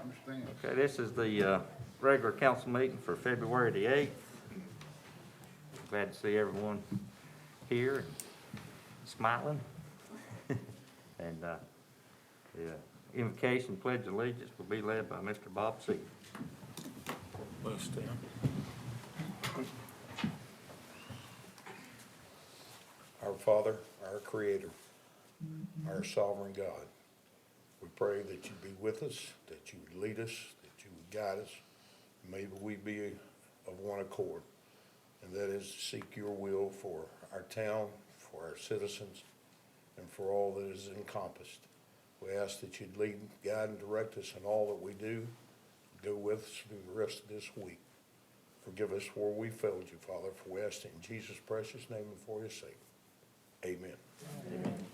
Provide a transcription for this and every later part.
Understand. Okay, this is the regular council meeting for February the 8th. Glad to see everyone here and smiling. And the invocation pledge of allegiance will be led by Mr. Bob C. Let's stand. Our Father, our Creator, our sovereign God, we pray that you be with us, that you would lead us, that you would guide us. Maybe we be of one accord, and that is to seek your will for our town, for our citizens, and for all that is encompassed. We ask that you'd lead, guide, and direct us in all that we do. Go with us through the rest of this week. Forgive us where we failed you, Father, for we ask it in Jesus' precious name and for his sake. Amen. Amen.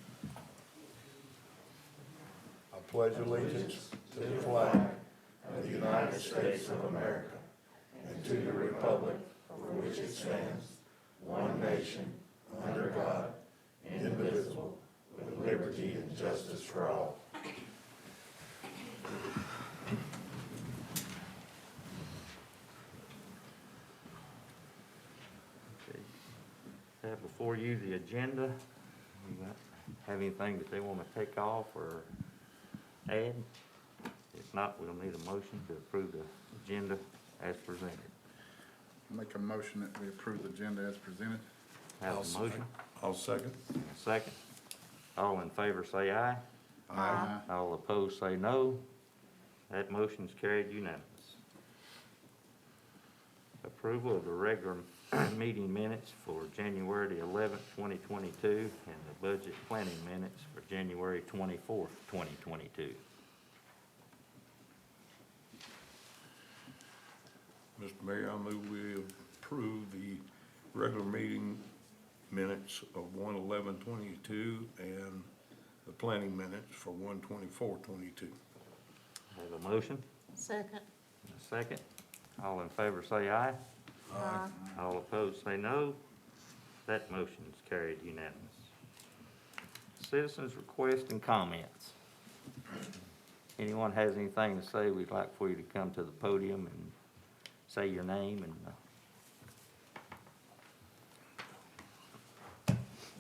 I pledge allegiance to the flag of the United States of America and to the republic for which it stands, one nation, under God, indivisible, with liberty and justice for all. Okay. Have before you the agenda. Have anything that they want to take off or add? If not, we'll need a motion to approve the agenda as presented. Make a motion that we approve the agenda as presented. Have a motion? I'll second. And a second. All in favor say aye. Aye. All opposed say no. That motion is carried unanimous. Approval of the regular meeting minutes for January the 11th, 2022, and the budget planning minutes for January 24th, 2022. Mr. Mayor, I move we approve the regular meeting minutes of 1/11/22 and the planning minutes for 1/24/22. Have a motion? Second. And a second. All in favor say aye. Aye. All opposed say no. That motion is carried unanimous. Citizens' requests and comments. Anyone has anything to say, we'd like for you to come to the podium and say your name and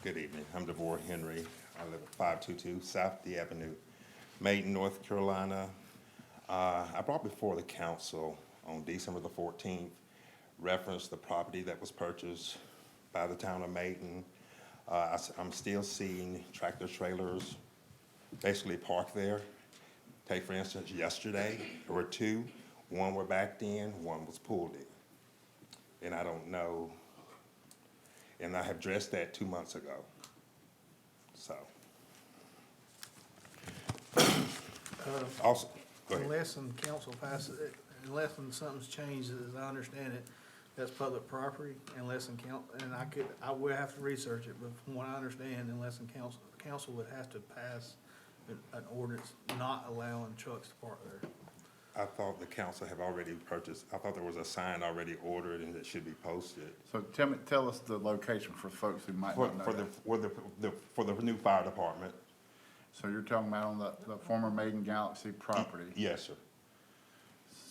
Good evening. I'm DeVore Henry. I live at 522 South D Avenue, Maiden, North Carolina. I brought before the council on December the 14th, referenced the property that was purchased by the town of Maiden. I'm still seeing tractor trailers basically parked there. Take for instance, yesterday, there were two. One were backed in, one was pulled in. And I don't know, and I have addressed that 2 months ago. So. Also, go ahead. Unless council passes it, unless something's changed, as I understand it, that's public property, unless and I will have to research it, but from what I understand, unless council would have to pass an ordinance not allowing trucks to park there. I thought the council have already purchased, I thought there was a sign already ordered and it should be posted. So tell us the location for folks who might not know that. For the new fire department. So you're talking about on the former Maiden Galaxy property? Yes, sir.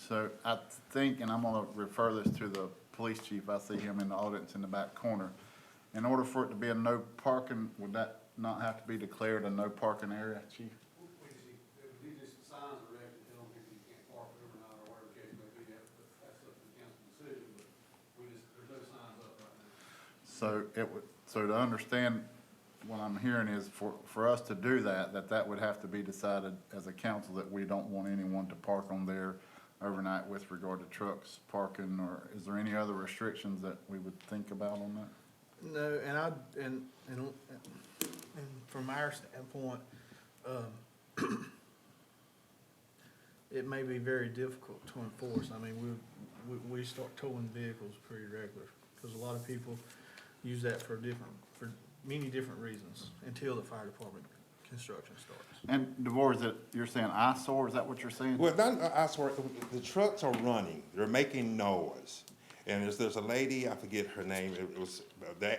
So I think, and I'm gonna refer this to the police chief, I see him in the audience in the back corner. In order for it to be a no parking, would that not have to be declared a no parking area, chief? These just signs are erected, tell them if you can't park overnight or whatever case may be, that's up to the council decision, but there's no signs up right now. So to understand, what I'm hearing is for us to do that would have to be decided as a council that we don't want anyone to park on there overnight with regard to trucks parking, or is there any other restrictions that we would think about on that? No, and from our standpoint, it may be very difficult to enforce. I mean, we start towing vehicles pretty regular, because a lot of people use that for many different reasons until the fire department construction starts. And DeVore, you're saying eyesore, is that what you're saying? Well, I swear, the trucks are running, they're making noise. And there's a lady, I forget her name, it was, the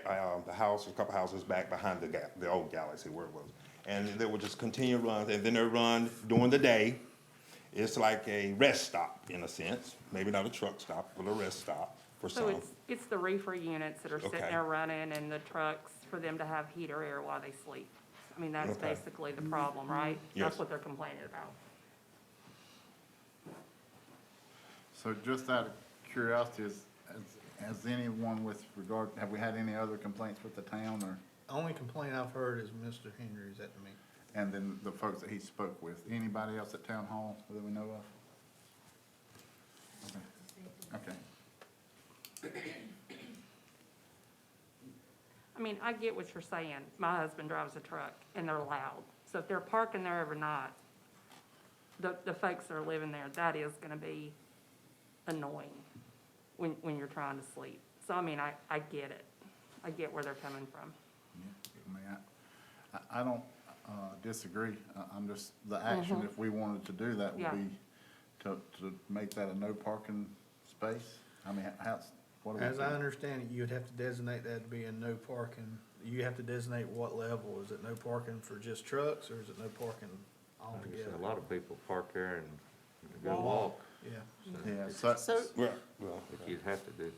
house, a couple houses back behind the old Galaxy where it was. and they will just continue runs, and then they run during the day. It's like a rest stop, in a sense, maybe not a truck stop, but a rest stop for So some. it's the reefer units that are sitting Okay. there running and the trucks for them to have heater air while they sleep. I mean, that's Okay. basically the problem, right? Yes. That's what they're complaining about. So just out of curiosity, has anyone with regard, have we had any other complaints with the town or, Only complaint I've heard is Mr. Henry's at me. and then the folks that he spoke with? Anybody else at town hall that we know of? Okay. I mean, I get what you're saying. My husband drives a truck and they're loud. So if they're parking there every night, the folks that are living there, that is gonna be annoying when you're trying to sleep. So, I mean, I get it. I get where they're coming from. Yeah, I mean, I don't disagree. I'm just, the action, if we wanted to do that, would Yeah. be to make that a no parking space? I mean, what do we As I do? understand it, you'd have to designate that to be a no parking. You have to designate what level. Is it no parking for just trucks, or is it no parking Like I said, altogether? a lot of people park there and go walk, Yeah. Yeah, so, So Well, which you'd have to do.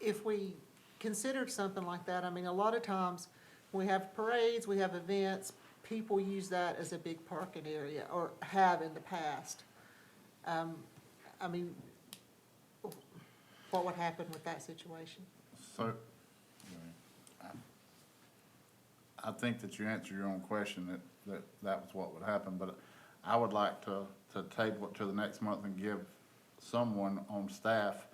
if we considered something like that, I mean, a lot of times, we have parades, we have events, people use that as a big parking area, or have in the past. I mean, what would happen with that situation? so, I think that you answered your own question, that was what would happen, but I would like to table it to the next month and give someone on staff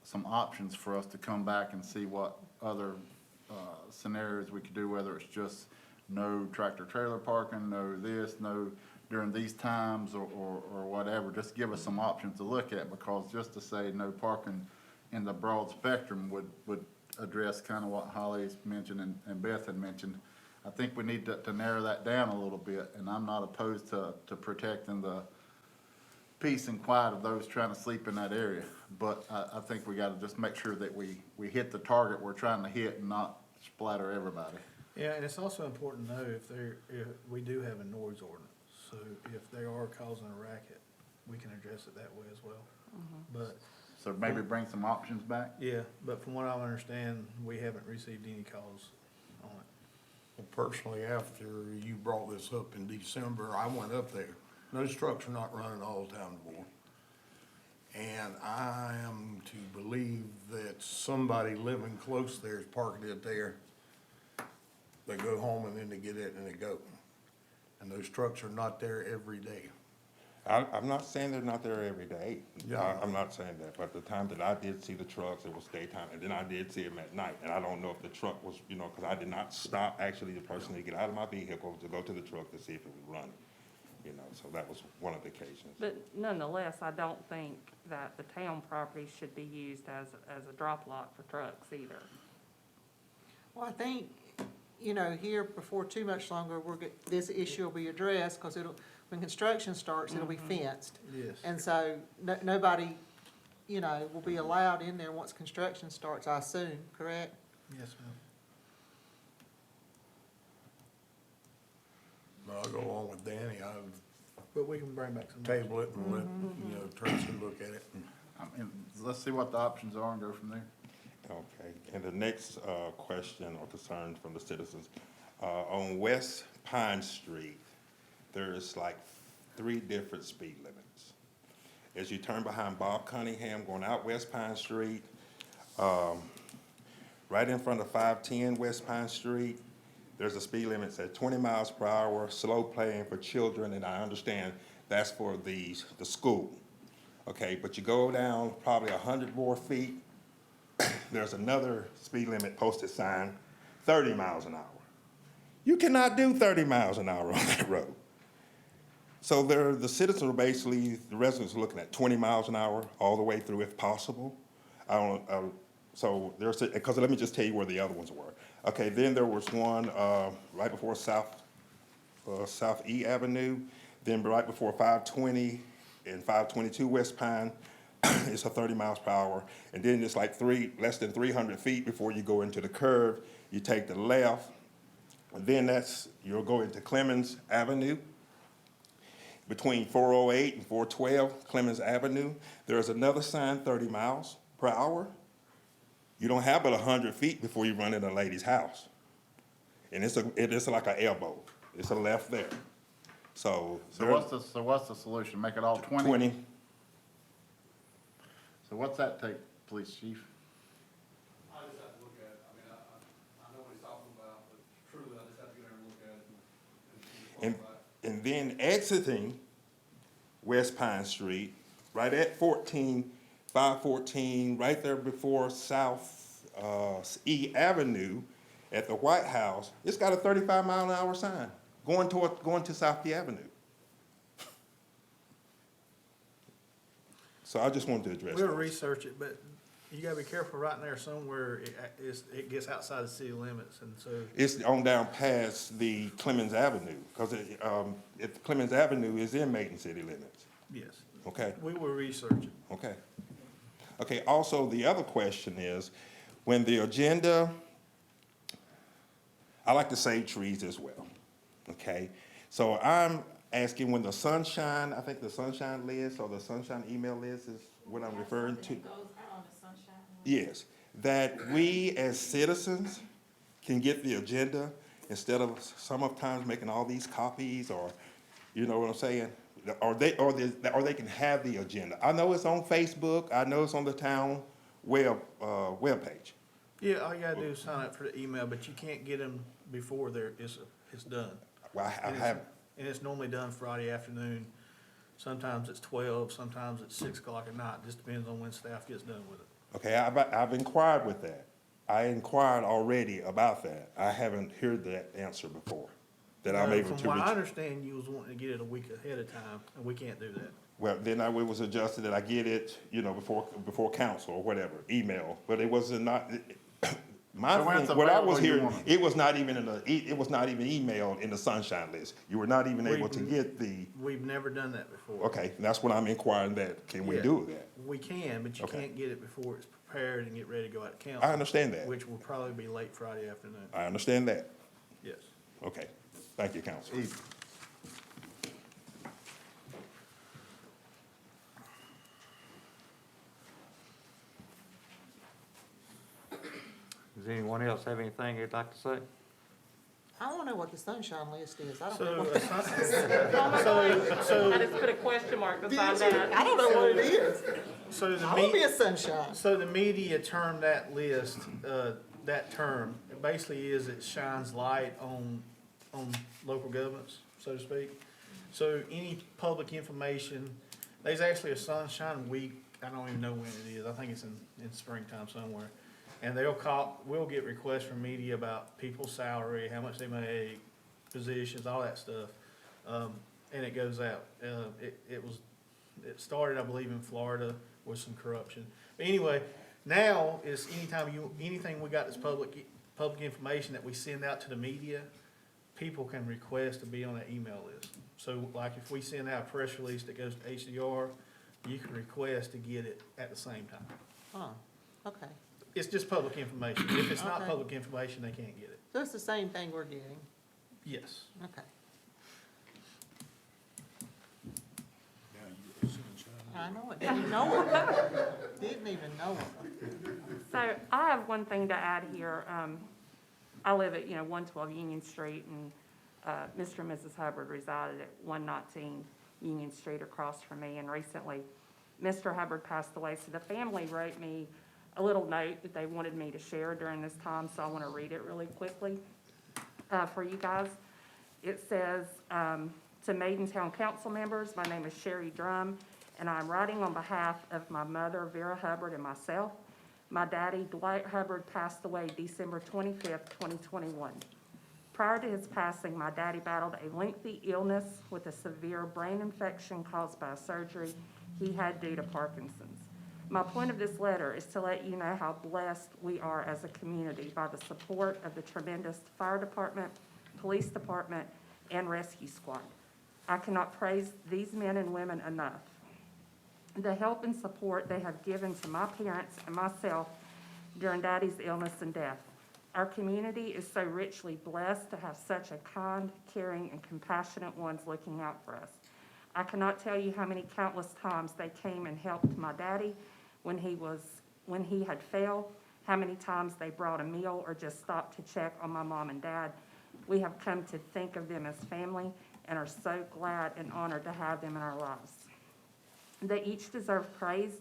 some options for us to come back and see what other scenarios we could do, whether it's just no tractor trailer parking, no this, no during these times, or whatever. Just give us some options to look at, because just to say no parking in the broad spectrum would address kind of what Holly's mentioned and Beth had mentioned. I think we need to narrow that down a little bit, and I'm not opposed to protecting the peace and quiet of those trying to sleep in that area. But I think we gotta just make sure that we hit the target we're trying to hit and not splatter everybody. Yeah, and it's also important to know if we do have a noise ordinance. So if they are causing a racket, we can address it that way as well. But, So maybe bring some options back? yeah, but from what I understand, we haven't received any calls on it. Well, personally, after you brought this up in December, I went up there. Those trucks are not running all the time anymore. And I am to believe that somebody living close there is parking it there. They go home and then they get it and they go. And those trucks are not there every day. I'm not saying they're not there every day. Yeah. I'm not saying that, but the time that I did see the trucks, it was daytime, and then I did see them at night. And I don't know if the truck was, because I did not stop actually to personally get out of my vehicle to go to the truck to see if it was running. So that was one of the occasions. But nonetheless, I don't think that the town property should be used as a drop lot for trucks either. Well, I think, here before too much longer, this issue will be addressed, because when construction starts, it'll be fenced. Yes. And so, nobody, will be allowed in there once construction starts, I assume, correct? Yes, ma'am. I'll go along with Danny. I'll But we can bring back some. table it and let, Tracy look at it. I mean, let's see what the options are and go from there. Okay, and the next question or concern from the citizens, on West Pine Street, there's like 3 different speed limits. As you turn behind Bob Cunningham going out West Pine Street, right in front of 510 West Pine Street, there's a speed limit at 20 miles per hour, slow playing for children, and I understand that's for the school. Okay, but you go down probably 100 more feet, there's another speed limit posted sign, 30 miles an hour. You cannot do 30 miles an hour on that road. So the citizens are basically, the residents are looking at 20 miles an hour all the way through if possible. So there's, because let me just tell you where the other ones were. Okay, then there was one right before South E Avenue, then right before 520 and 522 West Pine, it's a 30 miles per hour. And then it's like less than 300 feet before you go into the curve, you take the left, Then you'll go into Clemens Avenue. Between 408 and 412 Clemens Avenue, there's another sign, 30 miles per hour. You don't have but 100 feet before you run into a lady's house. And it is like an elbow. It's a left there. So what's the solution? Make it all 20? 20. So what's that take, police chief? I just have to look at it. I mean, I know what he's talking about, but truly, I just have to get there and look at it and And, qualify. and then exiting West Pine Street, right at 514, right there before South E Avenue at the White House, it's got a 35-mile-an-hour sign going to South E Avenue. So I just wanted to address We'll those. research it, but you gotta be careful right in there somewhere, it gets outside the city limits, and so, It's on down past the Clemens Avenue, because Clemens Avenue is in Maiden city limits. yes. Okay. We will research it. Okay. Okay, also, the other question is, when the agenda, I like to save trees as well, okay? So I'm asking when the sunshine, I think the sunshine list or the sunshine email list is what I'm referring to. Yes, that we as citizens can get the agenda instead of sometimes making all these copies, or, you know what I'm saying? Or they can have the agenda. I know it's on Facebook, I know it's on the town webpage. Yeah, all you gotta do is sign up for the email, but you can't get them before it's done. Well, I And it's- have, And it's normally done Friday afternoon. Sometimes it's 12, sometimes it's 6 o'clock at night, just depends on when staff gets done with it. okay, I've inquired with that. I inquired already about that. I haven't heard that answer before, that I'm able to From what I reach. understand, you was wanting to get it a week ahead of time, and we can't do that. Well, then it was adjusted that I get it, you know, before council or whatever, email, but it wasn't not, my So when it's thing, what I was available, you hearing, want it. it was not even it was not even emailed in the sunshine list. You were not even able to get the, We've never done that before. okay, that's what I'm inquiring that, can we Yeah. do that? We can, but you Okay. can't get it before it's prepared and get ready to go out to I council, understand that. which will probably be late Friday afternoon. I understand that. Yes. Okay, thank you, council. Easy. Does anyone else have anything they'd like to say? I don't know what the sunshine list is. I don't So, know what. so, I just put a question mark Did beside you? that. I don't know what it is. so the I want to be meat, a sunshine. so the media termed that list, that term, it basically is it shines light on local governments, so to speak. So any public information, there's actually a sunshine week, I don't even know when it is, I think it's in springtime somewhere. And we'll get requests from media about people's salary, how much they make, positions, all that stuff. And it goes out. It started, I believe, in Florida with some corruption. But anyway, now is anything we got that's public information that we send out to the media, people can request to be on that email list. So like if we send out a press release that goes to HDR, you can request to get it at the same time. Oh, okay. It's just public information. If it's not Okay. public information, they can't get it. So it's the same thing we're getting. Yes. Okay. I know it. Didn't even know it. Didn't even know it. So I have one thing to add here. I live at, 112 Union Street, and Mr. and Mrs. Hubbard resided at 119 Union Street across from me. And recently, Mr. Hubbard passed away, so the family wrote me a little note that they wanted me to share during this time, so I want to read it really quickly for you guys. It says, to Maiden Town Council members, my name is Sherry Drum, and I'm writing on behalf of my mother, Vera Hubbard, and myself. My daddy, Dwight Hubbard, passed away December 25th, 2021. Prior to his passing, my daddy battled a lengthy illness with a severe brain infection caused by a surgery he had due to Parkinson's. My point of this letter is to let you know how blessed we are as a community by the support of the tremendous fire department, police department, and rescue squad. I cannot praise these men and women enough. The help and support they have given to my parents and myself during Daddy's illness and death. Our community is so richly blessed to have such a kind, caring, and compassionate ones looking out for us. I cannot tell you how many countless times they came and helped my daddy when he had failed, how many times they brought a meal or just stopped to check on my mom and dad. We have come to think of them as family and are so glad and honored to have them in our lives. They each deserve praise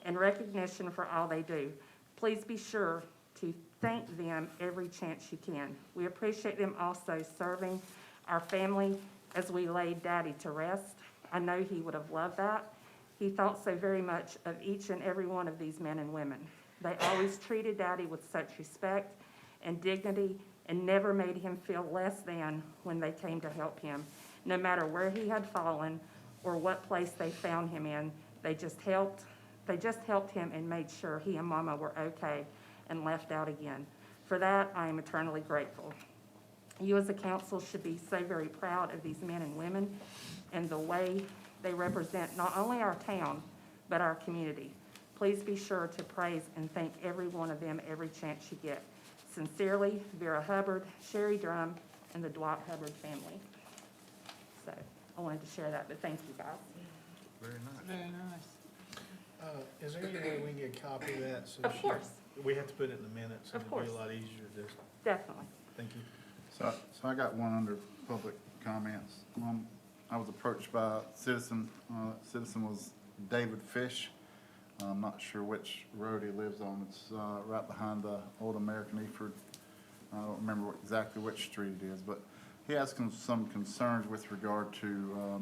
and recognition for all they do. Please be sure to thank them every chance you can. We appreciate them also serving our family as we laid Daddy to rest. I know he would have loved that. He thought so very much of each and every one of these men and women. They always treated Daddy with such respect and dignity and never made him feel less than when they came to help him. No matter where he had fallen or what place they found him in, they just helped him and made sure he and Mama were okay and left out again. For that, I am eternally grateful. You as a council should be so very proud of these men and women and the way they represent not only our town, but our community. Please be sure to praise and thank every one of them every chance you get. Sincerely, Vera Hubbard, Sherry Drum, and the Dwight Hubbard family. So I wanted to share that, but thank you guys. Very nice. Very nice. Is there any way we can get a copy of that? So Of course, We have to put it in the minutes, and Of it'd be a course. lot easier to just, definitely. thank you. So I got one under public comments. I was approached by a citizen. Citizen was David Fish. I'm not sure which road he lives on. It's right behind the old American Eford. I don't remember exactly which street it is, but he has some concerns with regard to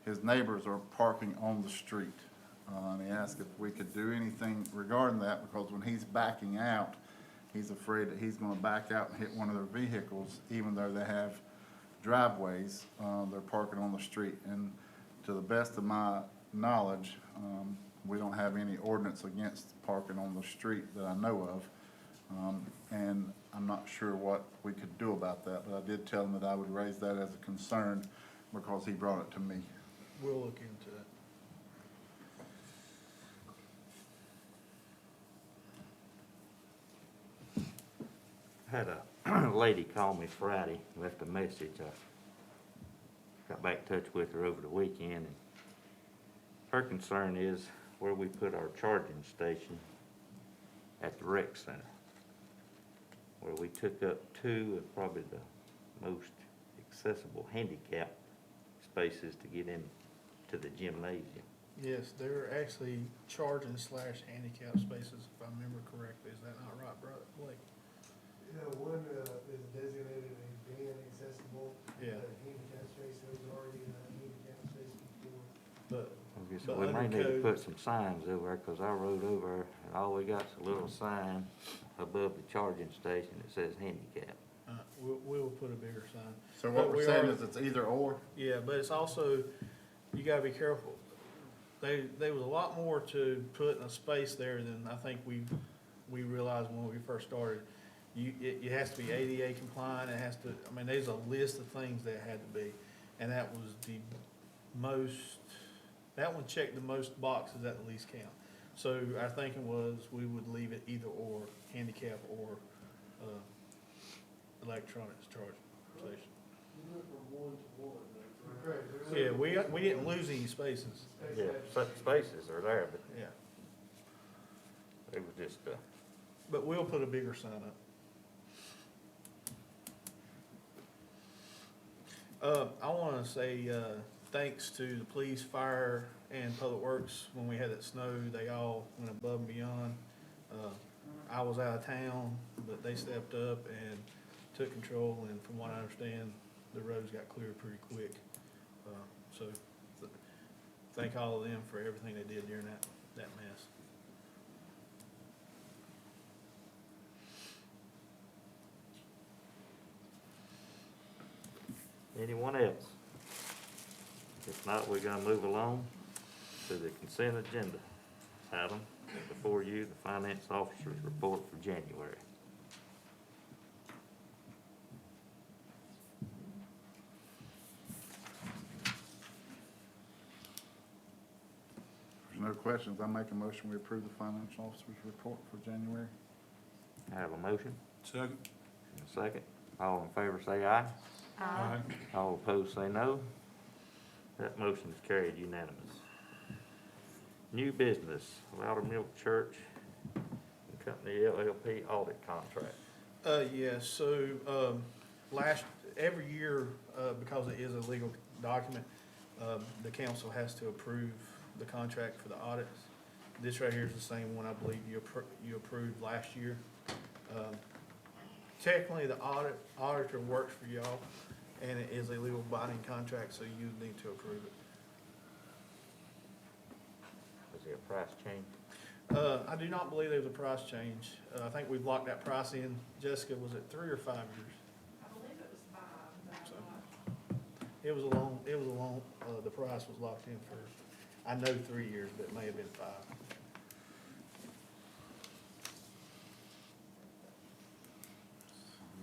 his neighbors are parking on the street. And he asked if we could do anything regarding that, because when he's backing out, he's afraid that he's gonna back out and hit one of their vehicles, even though they have driveways, they're parking on the street. And to the best of my knowledge, we don't have any ordinance against parking on the street that I know of. And I'm not sure what we could do about that, but I did tell him that I would raise that as a concern because he brought it to me. We'll look into it. Had a lady call me Friday, left a message. I got back in touch with her over the weekend, and her concern is where we put our charging station at the rec center, where we took up two of probably the most accessible handicap spaces to get into the gymnasium. Yes, they're actually charging / handicap spaces, if I remember correctly. Is that not right, brother Blake? Yeah, one is designated as being accessible. Yeah. The handicap space, there was already a handicap space before. But, I guess But we may under need to code- put some signs over there, 'cause I rode over and all we got's a little sign above the charging station that says handicap. we'll put a bigger sign. So what But we're we saying are- is it's either or? Yeah, but it's also, you gotta be careful. There was a lot more to put in a space there than I think we realized when we first started. It has to be ADA compliant, it has to, I mean, there's a list of things that had to be. And that was the most, that one checked the most boxes at the least count. So our thinking was we would leave it either or, handicap or, electronics charging station. You went from 1 to 1, right? Correct. Yeah, we didn't lose any spaces, Yeah, such spaces are there, but yeah. it was just, But we'll put a bigger sign up. I wanna say, thanks to the police, fire, and public works. When we had that snow, they all went above and beyond. I was out of town, but they stepped up and took control, and from what I understand, the roads got cleared pretty quick. So, thank all of them for everything they did during that mess. anyone else? If not, we're gonna move along to the consent agenda item. Before you, the finance officer's report for January. If there's no questions, I make a motion, we approve the financial officer's report for January. I have a motion. Second. Second. All in favor say aye. Aye. All opposed say no. That motion is carried unanimous. New business, Loudermilk Church and Company LLP audit contract. Yes, so, every year, because it is a legal document, the council has to approve the contract for the audits. This right here is the same one I believe you approved last year. Technically, the auditor works for y'all, and it is a legal binding contract, so you need to approve it. Is there a price change? I do not believe there's a price change. I think we've locked that price in. Jessica, was it 3 or 5 years? I believe it was 5, but So, it was a long, the price was locked in for, I know 3 years, but it may have been 5.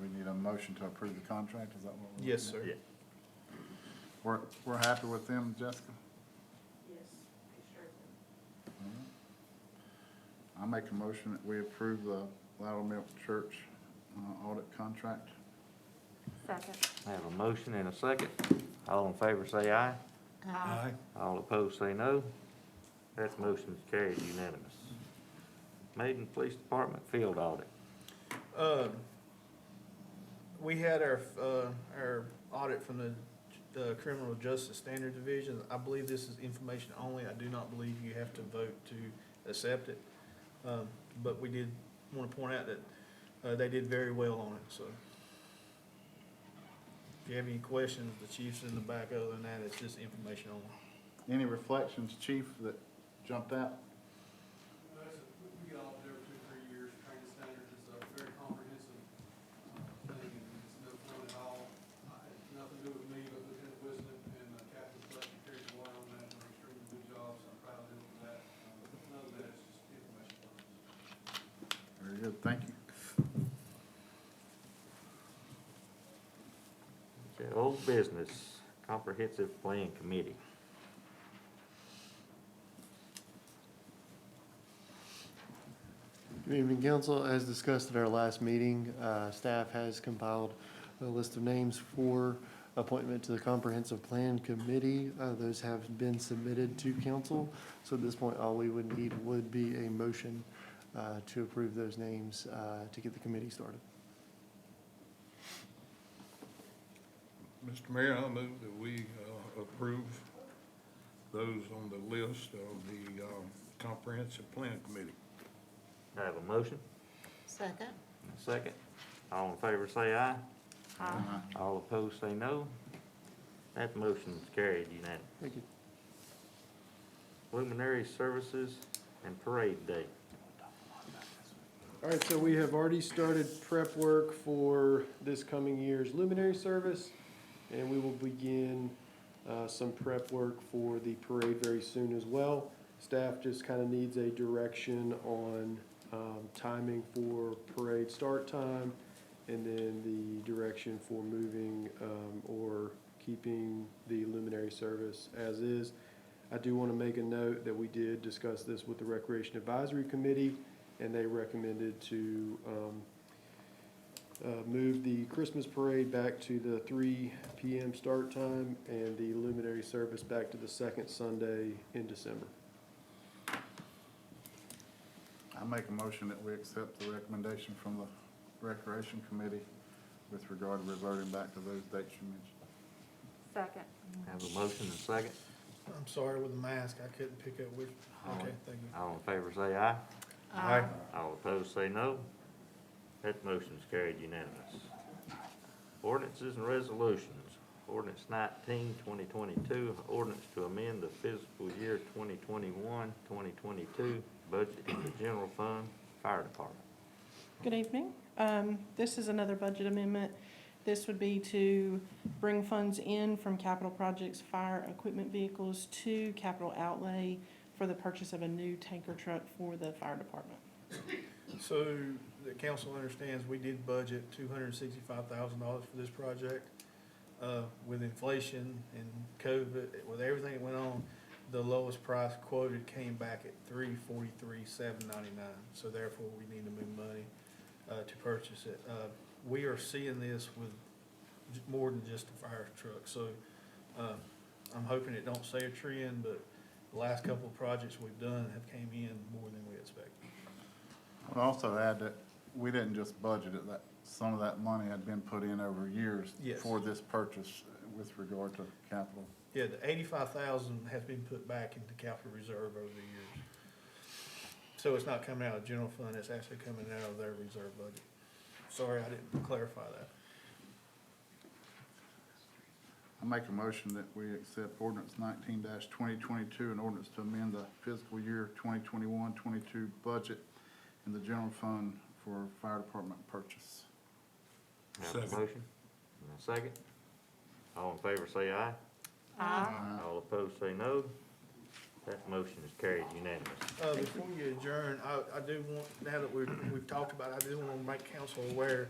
We need a motion to approve the contract, is that what we're? Yes, looking sir. Yeah. at? We're happy with them, Jessica? yes, sure. All right. I make a motion that we approve the Loudermilk Church audit contract. Second. I have a motion and a second. All in favor say aye. Aye. All opposed say no. That motion is carried unanimous. Maiden Police Department field audit. We had our audit from the Criminal Justice Standard Division. I believe this is information only. I do not believe you have to vote to accept it. But we did want to point out that they did very well on it, so. If you have any questions, the chief's in the back. Other than that, it's just information only. Any reflections, chief, that jumped out? We get all there every 2 or 3 years, training standards, it's a very comprehensive thing, and it's no fun at all. It's nothing to do with me, but Lieutenant Wisdom and Captain Fletcher carried the water on that, and did an extremely good job, so I'm proud of them for that. None of that, it's just information. Very good, thank you. Okay, old business, comprehensive plan committee. Good evening, council. As discussed at our last meeting, staff has compiled a list of names for appointment to the Comprehensive Plan Committee. Those have been submitted to council. So at this point, all we would need would be a motion to approve those names to get the committee started. Mr. Mayor, I move that we approve those on the list of the Comprehensive Plan Committee. I have a motion, Second. and a second. All in favor say aye. All opposed say no. That motion is carried unanimous. Thank you. Luminary services and parade date. All right, so we have already started prep work for this coming year's luminary service, and we will begin some prep work for the parade very soon as well. Staff just kind of needs a direction on timing for parade start time, and then the direction for moving or keeping the luminary service as is. I do want to make a note that we did discuss this with the Recreation Advisory Committee, and they recommended to move the Christmas parade back to the 3 p.m. start time and the luminary service back to the second Sunday in December. I make a motion that we accept the recommendation from the Recreation Committee with regard to reverting back to those dates you mentioned. Second. I have a motion and a second. I'm sorry with the mask, I couldn't pick up which, okay, thank you. All in favor say aye. Aye. All opposed say no. That motion is carried unanimous. Ordinances and resolutions. Ordinance 19, 2022, ordinance to amend the fiscal year 2021, 2022 budget in the general fund, fire department. Good evening. This is another budget amendment. This would be to bring funds in from capital projects, fire equipment vehicles to capital outlay for the purchase of a new tanker truck for the fire department. So the council understands we did budget $265,000 for this project. With inflation and COVID, with everything that went on, the lowest price quoted came back at $343,799. So therefore, we need to move money. to purchase it. We are seeing this with more than just the fire truck, so, I'm hoping it don't stay a trend, but the last couple of projects we've done have came in more than we expected. I'd also add that we didn't just budget it, that some of that money had been put in over years Yes. for this purchase with regard to capital. Yeah, the 85,000 has been put back into capital reserve over the years. So it's not coming out of general fund, it's actually coming out of their reserve budget. Sorry, I didn't clarify that. I make a motion that we accept ordinance 19-2022, an ordinance to amend the fiscal year 2021-22 budget in the general fund for fire department purchase. Have a Second. motion and a second. All in favor say aye. All opposed say no. That motion is carried unanimous. Before you adjourn, I do want, now that we've talked about it, I do want to make council aware,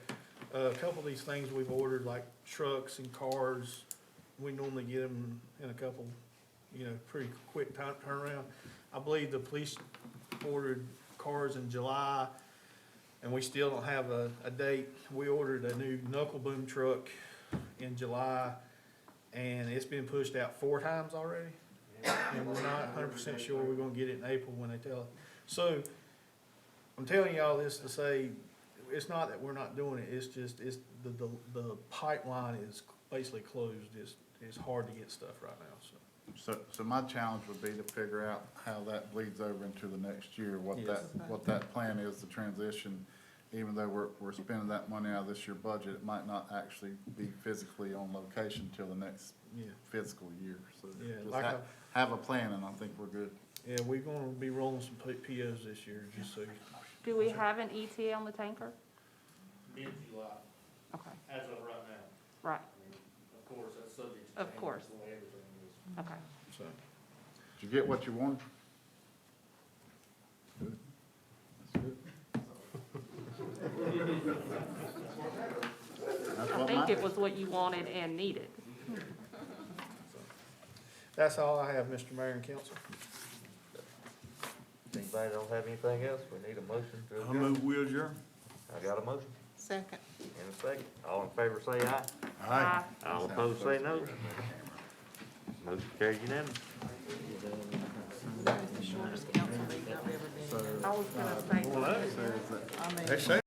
a couple of these things we've ordered, like trucks and cars, we normally get them in a couple, pretty quick time turnaround. I believe the police ordered cars in July, and we still don't have a date. We ordered a new knuckle boom truck in July, and it's been pushed out 4 times already. And we're not 100% sure we're gonna get it in April when they tell us. So, I'm telling y'all this to say, it's not that we're not doing it, it's just, the pipeline is basically closed. It's hard to get stuff right now, so. So my challenge would be to figure out how that bleeds over into the next year, what Yes. that plan is, the transition. Even though we're spending that money out of this year budget, it might not actually be physically on location till the next Yeah. fiscal year. So Yeah, just like have a plan, and I think we're good. Yeah, we're gonna be rolling some POs this year, just so. Do we have an ETA on the tanker? Mid-July, Okay, as of right now. right, I mean, of course, that's subject to Of change, course. the way everything is. okay. So, Did you get what you wanted? Good. That's good. That's I what think mine- it was what you wanted and needed. that's all I have, Mr. Mayor and Council. If anybody don't have anything else, we need a motion to I adjourn. move we adjourn. I got a motion Second. and a second. All in favor say aye. Aye. All opposed say no. Motion carried unanimous. That is the shortest council meeting I've ever been in. I was gonna say. Says that I mean. They say